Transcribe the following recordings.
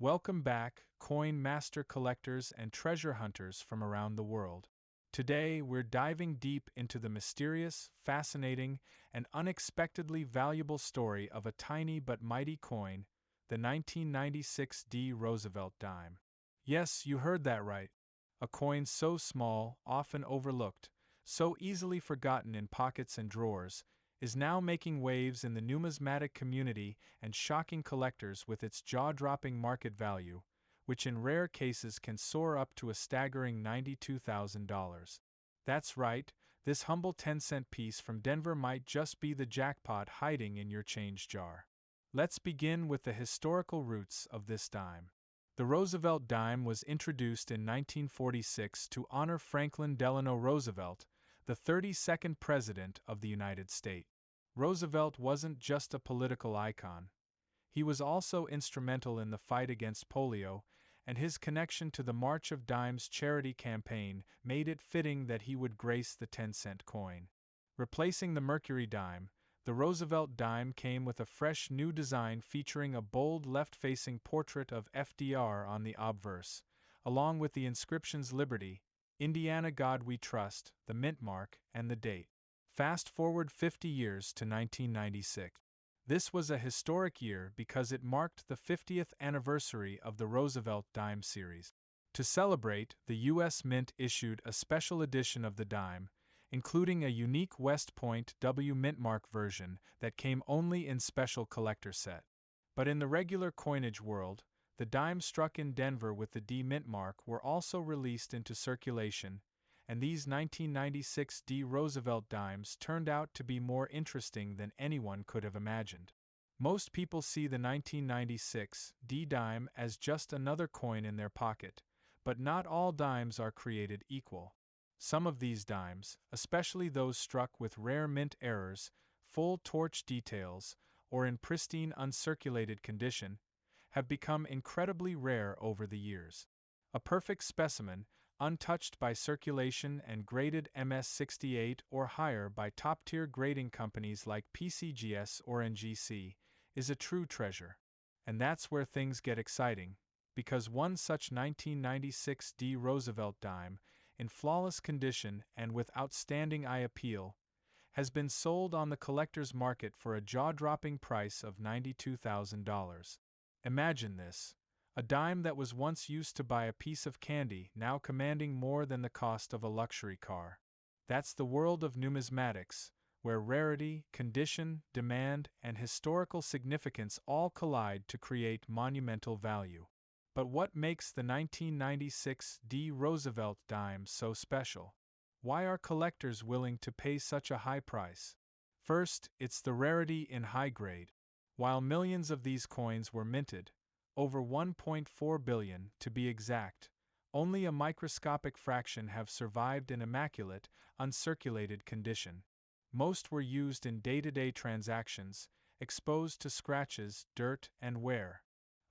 Welcome back, coin master collectors and treasure hunters from around the world. Today, we're diving deep into the mysterious, fascinating, and unexpectedly valuable story of a tiny but mighty coin, the 1996 D. Roosevelt dime. Yes, you heard that right. A coin so small, often overlooked, so easily forgotten in pockets and drawers, is now making waves in the numismatic community and shocking collectors with its jaw-dropping market value, which in rare cases can soar up to a staggering $92,000. That's right, this humble 10-cent piece from Denver might just be the jackpot hiding in your change jar. Let's begin with the historical roots of this dime. The Roosevelt dime was introduced in 1946 to honor Franklin Delano Roosevelt, the 32nd President of the United States. Roosevelt wasn't just a political icon. He was also instrumental in the fight against polio, and his connection to the March of Dimes charity campaign made it fitting that he would grace the 10-cent coin. Replacing the Mercury dime, the Roosevelt dime came with a fresh new design featuring a bold left-facing portrait of FDR on the obverse, along with the inscriptions Liberty, Indiana God We Trust, the mint mark, and the date. Fast forward 50 years to 1996. This was a historic year because it marked the 50th anniversary of the Roosevelt dime series. To celebrate, the U.S. Mint issued a special edition of the dime, including a unique West Point W mintmark version that came only in special collector set. But in the regular coinage world, the dimes struck in Denver with the D mintmark were also released into circulation, and these 1996 D. Roosevelt dimes turned out to be more interesting than anyone could have imagined. Most people see the 1996 D dime as just another coin in their pocket, but not all dimes are created equal. Some of these dimes, especially those struck with rare mint errors, full torch details, or in pristine uncirculated condition, have become incredibly rare over the years. A perfect specimen, untouched by circulation and graded MS68 or higher by top-tier grading companies like PCGS or NGC, is a true treasure. And that's where things get exciting, because one such 1996 D. Roosevelt dime, in flawless condition and with outstanding eye appeal, has been sold on the collector's market for a jaw-dropping price of $92,000. Imagine this. A dime that was once used to buy a piece of candy now commanding more than the cost of a luxury car. That's the world of numismatics, where rarity, condition, demand, and historical significance all collide to create monumental value. But what makes the 1996 D. Roosevelt dime so special? Why are collectors willing to pay such a high price? First, it's the rarity in high grade. While millions of these coins were minted, over 1.4 billion to be exact, only a microscopic fraction have survived in immaculate, uncirculated condition. Most were used in day-to-day transactions, exposed to scratches, dirt, and wear.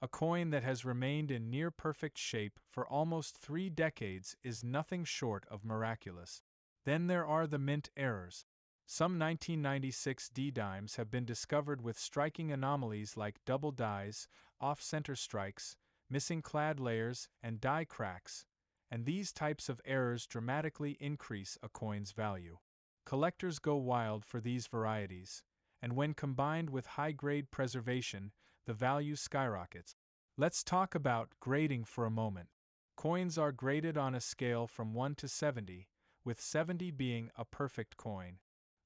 A coin that has remained in near-perfect shape for almost 3 decades is nothing short of miraculous. Then there are the mint errors. Some 1996 D dimes have been discovered with striking anomalies like double dies, off-center strikes, missing clad layers, and die cracks, and these types of errors dramatically increase a coin's value. Collectors go wild for these varieties, and when combined with high-grade preservation, the value skyrockets. Let's talk about grading for a moment. Coins are graded on a scale from 1 to 70, with 70 being a perfect coin.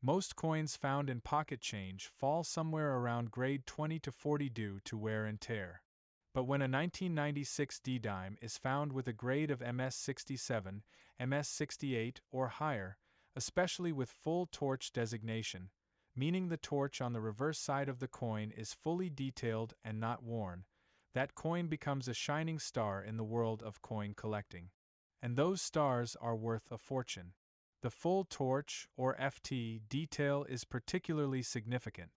Most coins found in pocket change fall somewhere around grade 20 to 40 due to wear and tear. But when a 1996 D dime is found with a grade of MS67, MS68 or higher, especially with full torch designation, meaning the torch on the reverse side of the coin is fully detailed and not worn, that coin becomes a shining star in the world of coin collecting. And those stars are worth a fortune. The full torch, or FT, detail is particularly significant.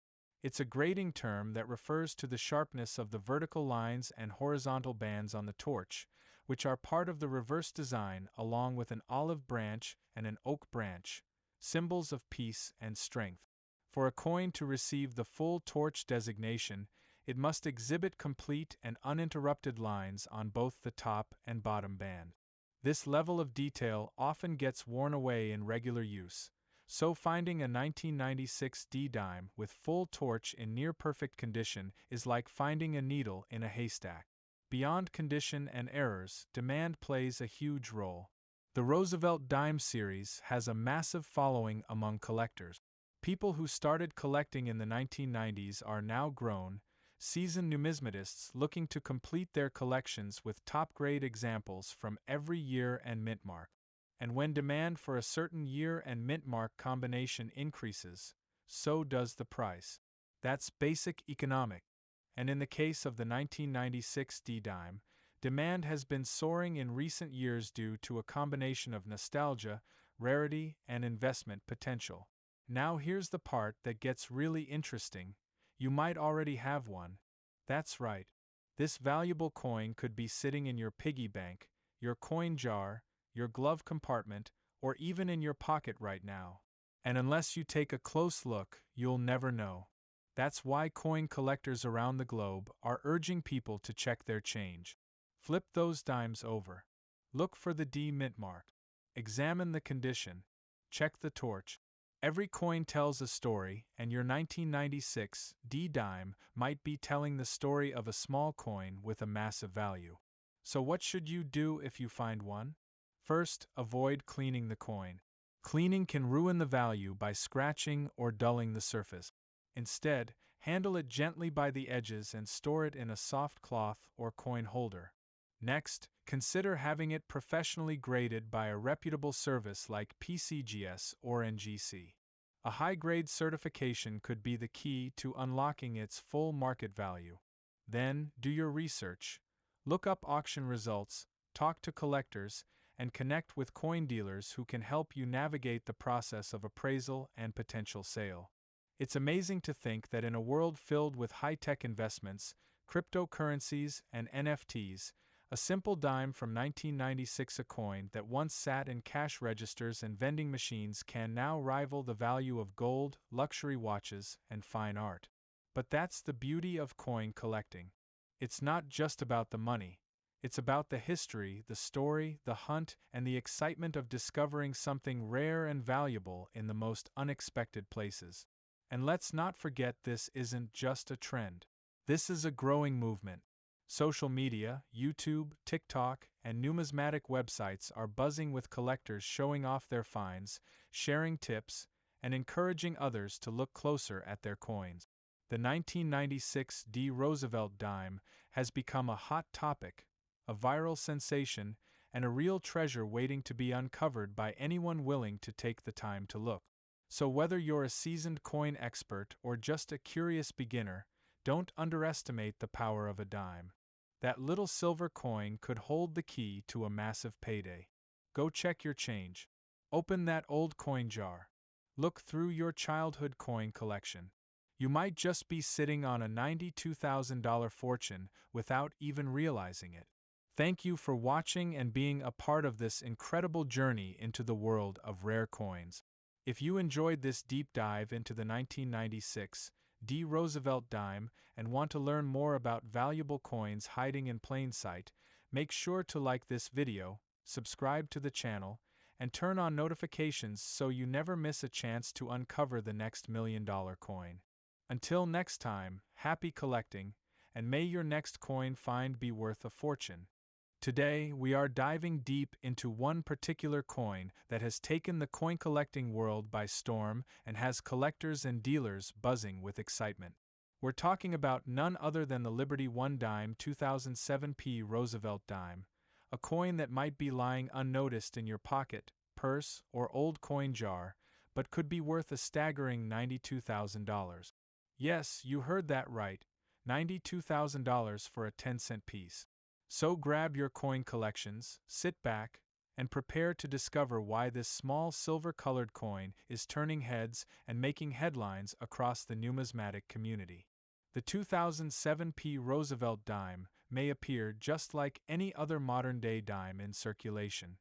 It's a grading term that refers to the sharpness of the vertical lines and horizontal bands on the torch, which are part of the reverse design along with an olive branch and an oak branch, symbols of peace and strength. For a coin to receive the full torch designation, it must exhibit complete and uninterrupted lines on both the top and bottom band. This level of detail often gets worn away in regular use, so finding a 1996 D-dime with full torch in near-perfect condition is like finding a needle in a haystack. Beyond condition and errors, demand plays a huge role. The Roosevelt dime series has a massive following among collectors. People who started collecting in the 1990s are now grown, seasoned numismatists looking to complete their collections with top-grade examples from every year and mint mark. And when demand for a certain year and mint mark combination increases, so does the price. That's basic economics. And in the case of the 1996 D-dime, demand has been soaring in recent years due to a combination of nostalgia, rarity, and investment potential. Now here's the part that gets really interesting. You might already have one. That's right. This valuable coin could be sitting in your piggy bank, your coin jar, your glove compartment, or even in your pocket right now. And unless you take a close look, you'll never know. That's why coin collectors around the globe are urging people to check their change. Flip those dimes over. Look for the D mint mark. Examine the condition. Check the torch. Every coin tells a story, and your 1996 D dime might be telling the story of a small coin with a massive value. So what should you do if you find one? First, avoid cleaning the coin. Cleaning can ruin the value by scratching or dulling the surface. Instead, handle it gently by the edges and store it in a soft cloth or coin holder. Next, consider having it professionally graded by a reputable service like PCGS or NGC. A high-grade certification could be the key to unlocking its full market value. Then, do your research. Look up auction results, talk to collectors, and connect with coin dealers who can help you navigate the process of appraisal and potential sale. It's amazing to think that in a world filled with high-tech investments, cryptocurrencies, and NFTs, a simple dime from 1996, a coin that once sat in cash registers and vending machines, can now rival the value of gold, luxury watches, and fine art. But that's the beauty of coin collecting. It's not just about the money. It's about the history, the story, the hunt, and the excitement of discovering something rare and valuable in the most unexpected places. And let's not forget, this isn't just a trend. This is a growing movement. Social media, YouTube, TikTok, and numismatic websites are buzzing with collectors showing off their finds, sharing tips, and encouraging others to look closer at their coins. The 1996 D. Roosevelt dime has become a hot topic, a viral sensation, and a real treasure waiting to be uncovered by anyone willing to take the time to look. So whether you're a seasoned coin expert or just a curious beginner, don't underestimate the power of a dime. That little silver coin could hold the key to a massive payday. Go check your change. Open that old coin jar. Look through your childhood coin collection. You might just be sitting on a $92,000 fortune without even realizing it. Thank you for watching and being a part of this incredible journey into the world of rare coins. If you enjoyed this deep dive into the 1996 D. Roosevelt dime and want to learn more about valuable coins hiding in plain sight, make sure to like this video, subscribe to the channel, and turn on notifications so you never miss a chance to uncover the next $1 million coin. Until next time, happy collecting, and may your next coin find be worth a fortune. Today, we are diving deep into one particular coin that has taken the coin collecting world by storm and has collectors and dealers buzzing with excitement. We're talking about none other than the Liberty One dime 2007 P. Roosevelt dime, a coin that might be lying unnoticed in your pocket, purse, or old coin jar, but could be worth a staggering $92,000. Yes, you heard that right, $92,000 for a 10-cent piece. So grab your coin collections, sit back, and prepare to discover why this small silver-colored coin is turning heads and making headlines across the numismatic community. The 2007 P. Roosevelt dime may appear just like any other modern-day dime in circulation.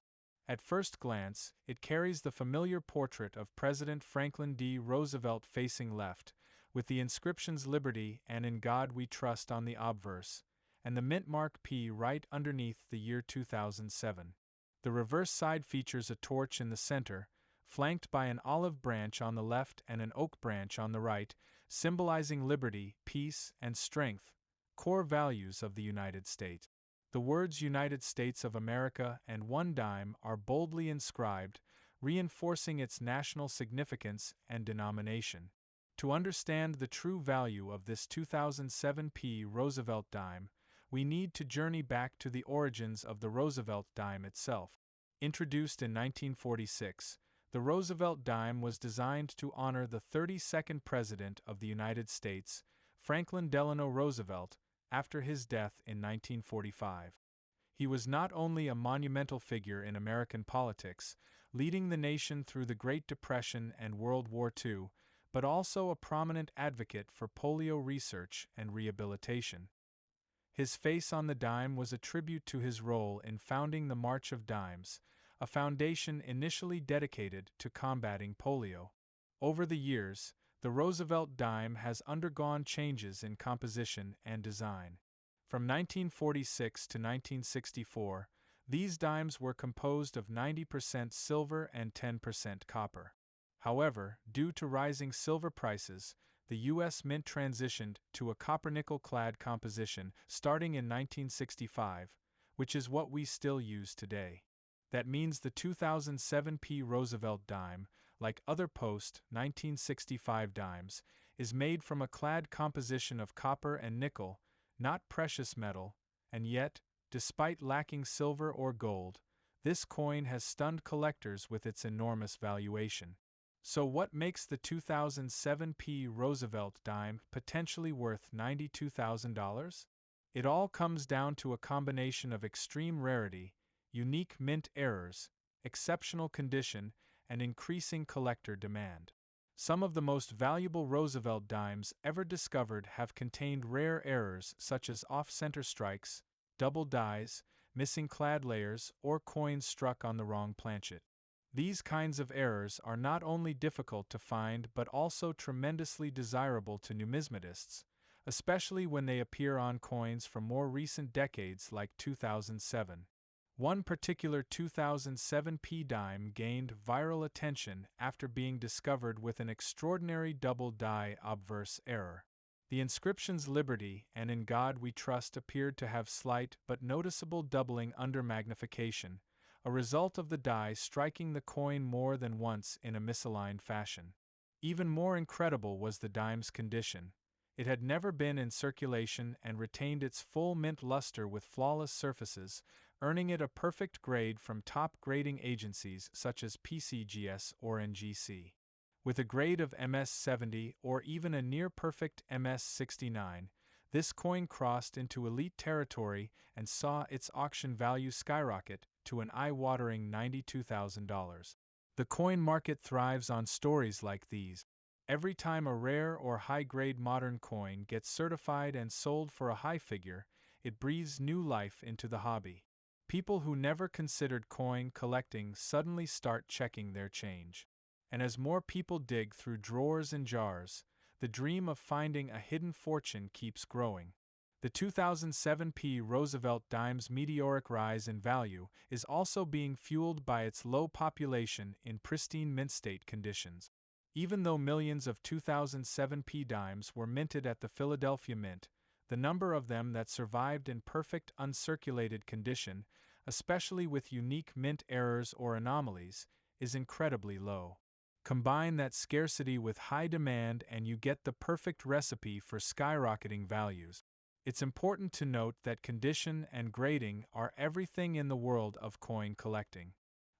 At first glance, it carries the familiar portrait of President Franklin D. Roosevelt facing left, with the inscriptions Liberty and In God We Trust on the obverse, and the mint mark P right underneath the year 2007. The reverse side features a torch in the center, flanked by an olive branch on the left and an oak branch on the right, symbolizing liberty, peace, and strength, core values of the United States. The words United States of America and one dime are boldly inscribed, reinforcing its national significance and denomination. To understand the true value of this 2007 P. Roosevelt dime, we need to journey back to the origins of the Roosevelt dime itself. Introduced in 1946, the Roosevelt dime was designed to honor the 32nd President of the United States, Franklin Delano Roosevelt, after his death in 1945. He was not only a monumental figure in American politics, leading the nation through the Great Depression and World War II, but also a prominent advocate for polio research and rehabilitation. His face on the dime was a tribute to his role in founding the March of Dimes, a foundation initially dedicated to combating polio. Over the years, the Roosevelt dime has undergone changes in composition and design. From 1946 to 1964, these dimes were composed of 90% silver and 10% copper. However, due to rising silver prices, the U.S. Mint transitioned to a copper-nickel-clad composition starting in 1965, which is what we still use today. That means the 2007 P. Roosevelt dime, like other post-1965 dimes, is made from a clad composition of copper and nickel, not precious metal, and yet, despite lacking silver or gold, this coin has stunned collectors with its enormous valuation. So what makes the 2007 P. Roosevelt dime potentially worth $92,000? It all comes down to a combination of extreme rarity, unique mint errors, exceptional condition, and increasing collector demand. Some of the most valuable Roosevelt dimes ever discovered have contained rare errors such as off-center strikes, double dies, missing clad layers, or coins struck on the wrong planchet. These kinds of errors are not only difficult to find but also tremendously desirable to numismatists, especially when they appear on coins from more recent decades like 2007. One particular 2007 P dime gained viral attention after being discovered with an extraordinary double die obverse error. The inscriptions Liberty and In God We Trust appeared to have slight but noticeable doubling under magnification, a result of the die striking the coin more than once in a misaligned fashion. Even more incredible was the dime's condition. It had never been in circulation and retained its full mint luster with flawless surfaces, earning it a perfect grade from top grading agencies such as PCGS or NGC. With a grade of MS-70 or even a near-perfect MS-69, this coin crossed into elite territory and saw its auction value skyrocket to an eye-watering $92,000. The coin market thrives on stories like these. Every time a rare or high-grade modern coin gets certified and sold for a high figure, it breathes new life into the hobby. People who never considered coin collecting suddenly start checking their change. And as more people dig through drawers and jars, the dream of finding a hidden fortune keeps growing. The 2007 P. Roosevelt dime's meteoric rise in value is also being fueled by its low population in pristine mint state conditions. Even though millions of 2007 P dimes were minted at the Philadelphia Mint, the number of them that survived in perfect uncirculated condition, especially with unique mint errors or anomalies, is incredibly low. Combine that scarcity with high demand and you get the perfect recipe for skyrocketing values. It's important to note that condition and grading are everything in the world of coin collecting.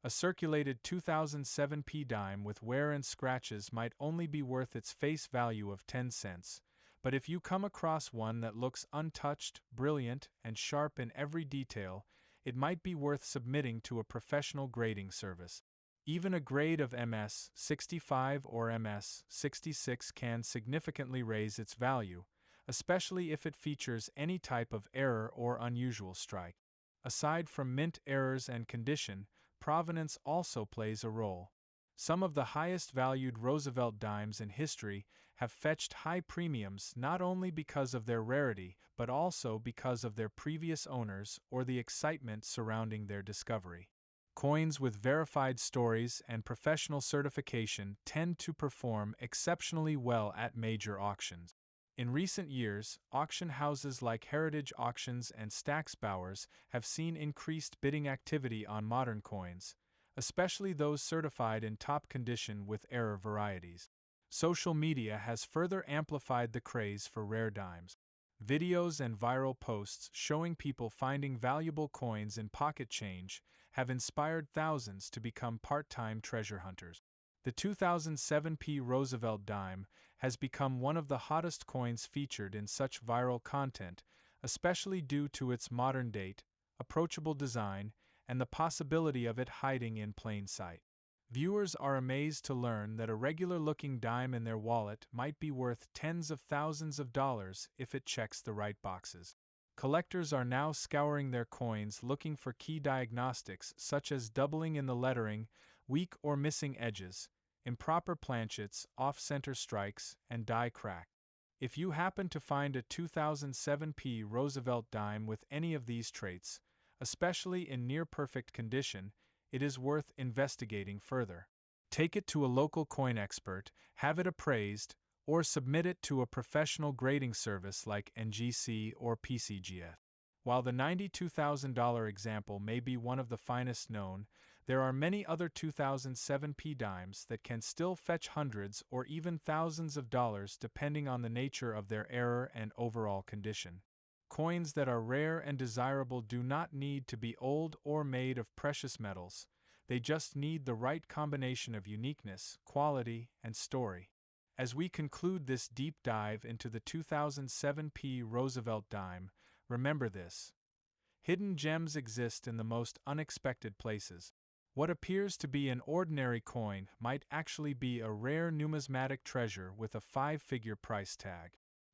A circulated 2007 P dime with wear and scratches might only be worth its face value of 10 cents, but if you come across one that looks untouched, brilliant, and sharp in every detail, it might be worth submitting to a professional grading service. Even a grade of MS-65 or MS-66 can significantly raise its value, especially if it features any type of error or unusual strike. Aside from mint errors and condition, provenance also plays a role. Some of the highest valued Roosevelt dimes in history have fetched high premiums not only because of their rarity but also because of their previous owners or the excitement surrounding their discovery. Coins with verified stories and professional certification tend to perform exceptionally well at major auctions. In recent years, auction houses like Heritage Auctions and Stacksbowers have seen increased bidding activity on modern coins, especially those certified in top condition with rarer varieties. Social media has further amplified the craze for rare dimes. Videos and viral posts showing people finding valuable coins in pocket change have inspired thousands to become part-time treasure hunters. The 2007 P. Roosevelt dime has become one of the hottest coins featured in such viral content, especially due to its modern date, approachable design, and the possibility of it hiding in plain sight. Viewers are amazed to learn that a regular-looking dime in their wallet might be worth tens of thousands of dollars if it checks the right boxes. Collectors are now scouring their coins looking for key diagnostics such as doubling in the lettering, weak or missing edges, improper planchets, off-center strikes, and die crack. If you happen to find a 2007 P. Roosevelt dime with any of these traits, especially in near-perfect condition, it is worth investigating further. Take it to a local coin expert, have it appraised, or submit it to a professional grading service like NGC or PCGF. While the $92,000 example may be one of the finest known, there are many other 2007 P dimes that can still fetch hundreds or even thousands of dollars depending on the nature of their error and overall condition. Coins that are rare and desirable do not need to be old or made of precious metals, they just need the right combination of uniqueness, quality, and story. As we conclude this deep dive into the 2007 P. Roosevelt dime, remember this: hidden gems exist in the most unexpected places. What appears to be an ordinary coin might actually be a rare numismatic treasure with a five-figure price tag.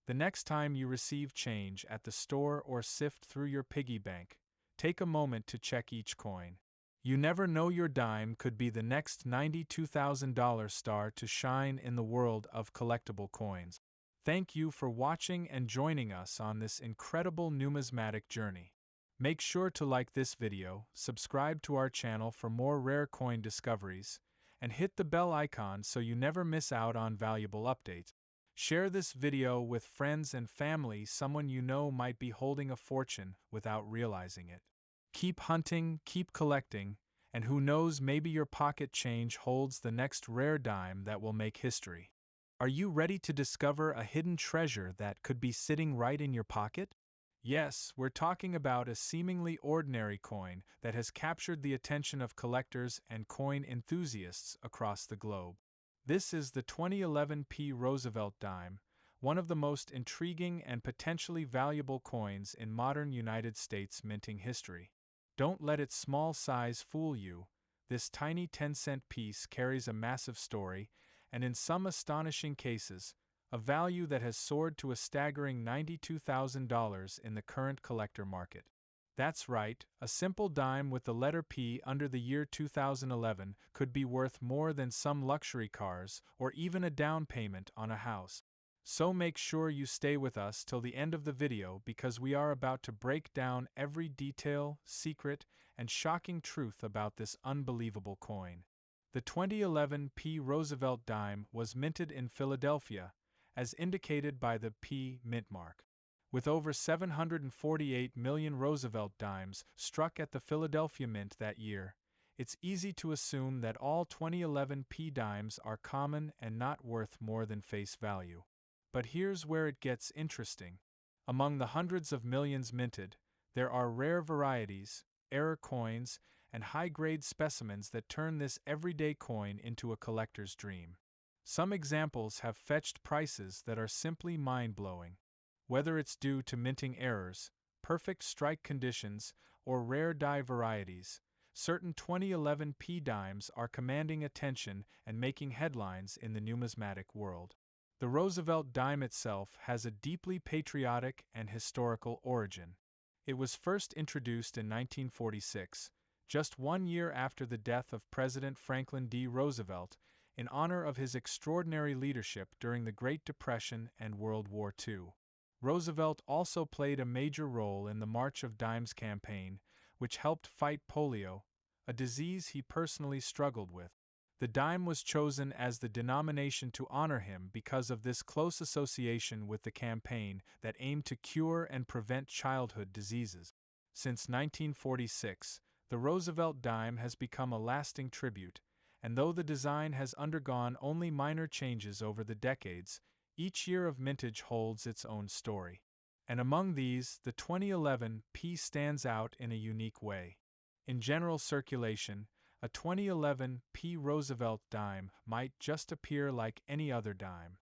The next time you receive change at the store or sift through your piggy bank, take a moment to check each coin. You never know, your dime could be the next $92,000 star to shine in the world of collectible coins. Thank you for watching and joining us on this incredible numismatic journey. Make sure to like this video, subscribe to our channel for more rare coin discoveries, and hit the bell icon so you never miss out on valuable updates. Share this video with friends and family, someone you know might be holding a fortune without realizing it. Keep hunting, keep collecting, and who knows, maybe your pocket change holds the next rare dime that will make history. Are you ready to discover a hidden treasure that could be sitting right in your pocket? Yes, we're talking about a seemingly ordinary coin that has captured the attention of collectors and coin enthusiasts across the globe. This is the 2011 P. Roosevelt dime, one of the most intriguing and potentially valuable coins in modern United States minting history. Don't let its small size fool you. This tiny 10-cent piece carries a massive story, and in some astonishing cases, a value that has soared to a staggering $92,000 in the current collector market. That's right, a simple dime with the letter P under the year 2011 could be worth more than some luxury cars or even a down payment on a house. So make sure you stay with us till the end of the video, because we are about to break down every detail, secret, and shocking truth about this unbelievable coin. The 2011 P. Roosevelt dime was minted in Philadelphia, as indicated by the P. mint mark. With over 748 million Roosevelt dimes struck at the Philadelphia Mint that year, it's easy to assume that all 2011 P dimes are common and not worth more than face value. But here's where it gets interesting. Among the hundreds of millions minted, there are rare varieties, error coins, and high-grade specimens that turn this everyday coin into a collector's dream. Some examples have fetched prices that are simply mind-blowing. Whether it's due to minting errors, perfect strike conditions, or rare die varieties, certain 2011 P dimes are commanding attention and making headlines in the numismatic world. The Roosevelt dime itself has a deeply patriotic and historical origin. It was first introduced in 1946, just 1 year after the death of President Franklin D. Roosevelt, in honor of his extraordinary leadership during the Great Depression and World War II. Roosevelt also played a major role in the March of Dimes campaign, which helped fight polio, a disease he personally struggled with. The dime was chosen as the denomination to honor him because of this close association with the campaign that aimed to cure and prevent childhood diseases. Since 1946, the Roosevelt dime has become a lasting tribute, and though the design has undergone only minor changes over the decades, each year of mintage holds its own story. And among these, the 2011 P stands out in a unique way. In general circulation, a 2011 P Roosevelt dime might just appear like any other dime.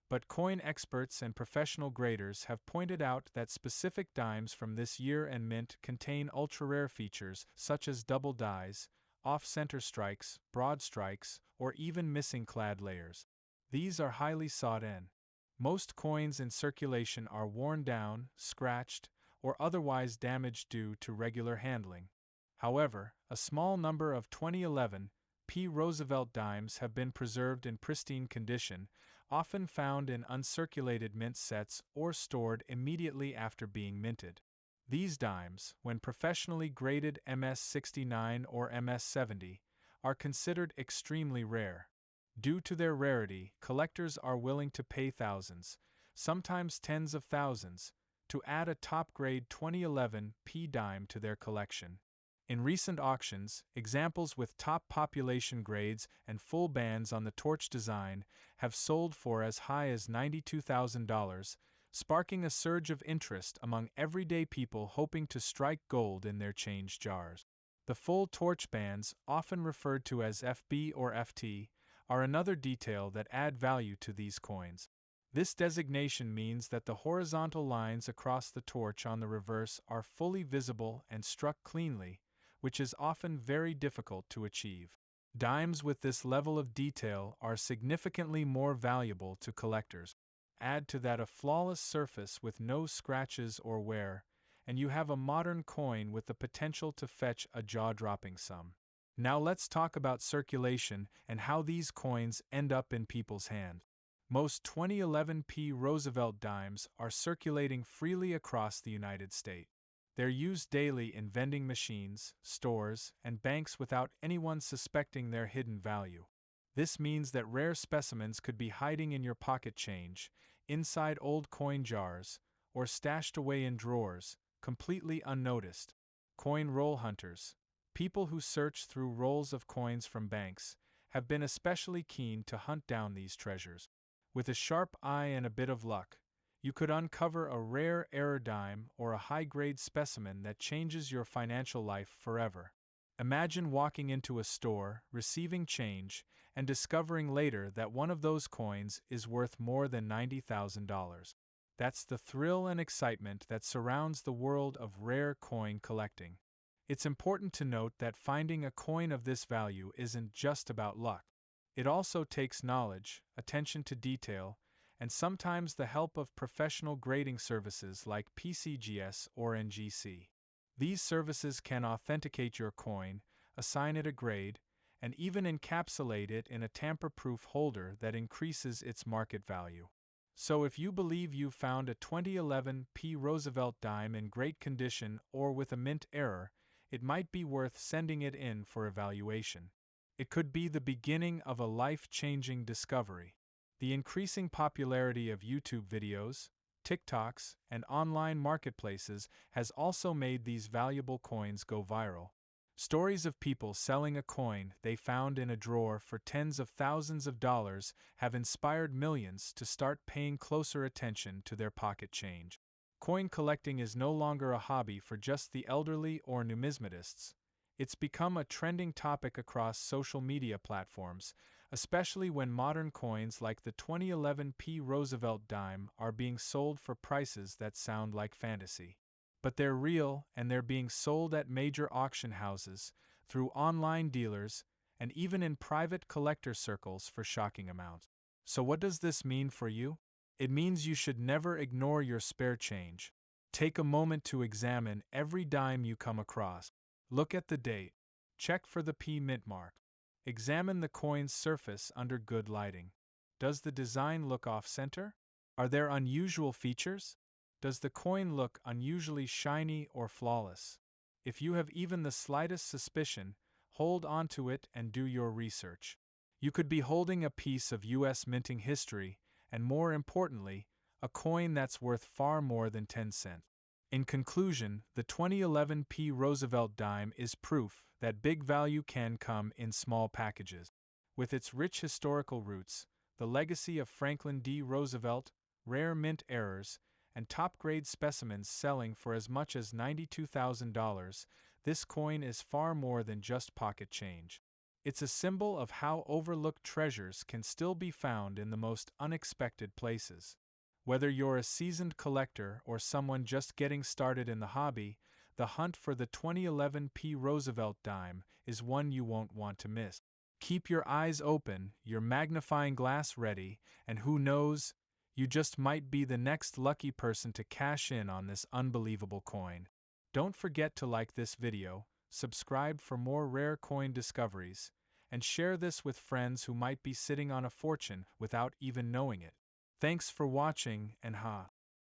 But coin experts and professional graders have pointed out that specific dimes from this year and mint contain ultra-rare features such as double dies, off-center strikes, broad strikes, or even missing clad layers. These are highly sought in. Most coins in circulation are worn down, scratched, or otherwise damaged due to regular handling. However, a small number of 2011 P. Roosevelt dimes have been preserved in pristine condition, often found in uncirculated mint sets or stored immediately after being minted. These dimes, when professionally graded MS-69 or MS-70, are considered extremely rare. Due to their rarity, collectors are willing to pay thousands, sometimes tens of thousands, to add a top-grade 2011 P dime to their collection. In recent auctions, examples with top population grades and full bands on the torch design have sold for as high as $92,000, sparking a surge of interest among everyday people hoping to strike gold in their change jars. The full torch bands, often referred to as FB or FT, are another detail that add value to these coins. This designation means that the horizontal lines across the torch on the reverse are fully visible and struck cleanly, which is often very difficult to achieve. Dimes with this level of detail are significantly more valuable to collectors. Add to that a flawless surface with no scratches or wear, and you have a modern coin with the potential to fetch a jaw-dropping sum. Now let's talk about circulation and how these coins end up in people's hands. Most 2011 P. Roosevelt dimes are circulating freely across the United States. They're used daily in vending machines, stores, and banks without anyone suspecting their hidden value. This means that rare specimens could be hiding in your pocket change, inside old coin jars, or stashed away in drawers, completely unnoticed. Coin roll hunters, people who search through rolls of coins from banks, have been especially keen to hunt down these treasures. With a sharp eye and a bit of luck, you could uncover a rare error dime or a high-grade specimen that changes your financial life forever. Imagine walking into a store, receiving change, and discovering later that one of those coins is worth more than $90,000. That's the thrill and excitement that surrounds the world of rare coin collecting. It's important to note that finding a coin of this value isn't just about luck. It also takes knowledge, attention to detail, and sometimes the help of professional grading services like PCGS or NGC. These services can authenticate your coin, assign it a grade, and even encapsulate it in a tamper-proof holder that increases its market value. So if you believe you've found a 2011 P. Roosevelt dime in great condition or with a mint error, it might be worth sending it in for evaluation. It could be the beginning of a life-changing discovery. The increasing popularity of YouTube videos, TikToks, and online marketplaces has also made these valuable coins go viral. Stories of people selling a coin they found in a drawer for tens of thousands of dollars have inspired millions to start paying closer attention to their pocket change. Coin collecting is no longer a hobby for just the elderly or numismatists. It's become a trending topic across social media platforms, especially when modern coins like the 2011 P. Roosevelt dime are being sold for prices that sound like fantasy. But they're real, and they're being sold at major auction houses, through online dealers, and even in private collector circles for shocking amounts. So what does this mean for you? It means you should never ignore your spare change. Take a moment to examine every dime you come across. Look at the date. Check for the P mint mark. Examine the coin's surface under good lighting. Does the design look off-center? Are there unusual features? Does the coin look unusually shiny or flawless? If you have even the slightest suspicion, hold onto it and do your research. You could be holding a piece of U.S. minting history, and more importantly, a coin that's worth far more than 10 cents. In conclusion, the 2011 P. Roosevelt dime is proof that big value can come in small packages. With its rich historical roots, the legacy of Franklin D. Roosevelt, rare mint errors, and top-grade specimens selling for as much as $92,000, this coin is far more than just pocket change. It's a symbol of how overlooked treasures can still be found in the most unexpected places. Whether you're a seasoned collector or someone just getting started in the hobby, the hunt for the 2011 P. Roosevelt dime is one you won't want to miss. Keep your eyes open, your magnifying glass ready, and who knows, you just might be the next lucky person to cash in on this unbelievable coin. Don't forget to like this video, subscribe for more rare coin discoveries, and share this with friends who might be sitting on a fortune without even knowing it. Thanks for watching, and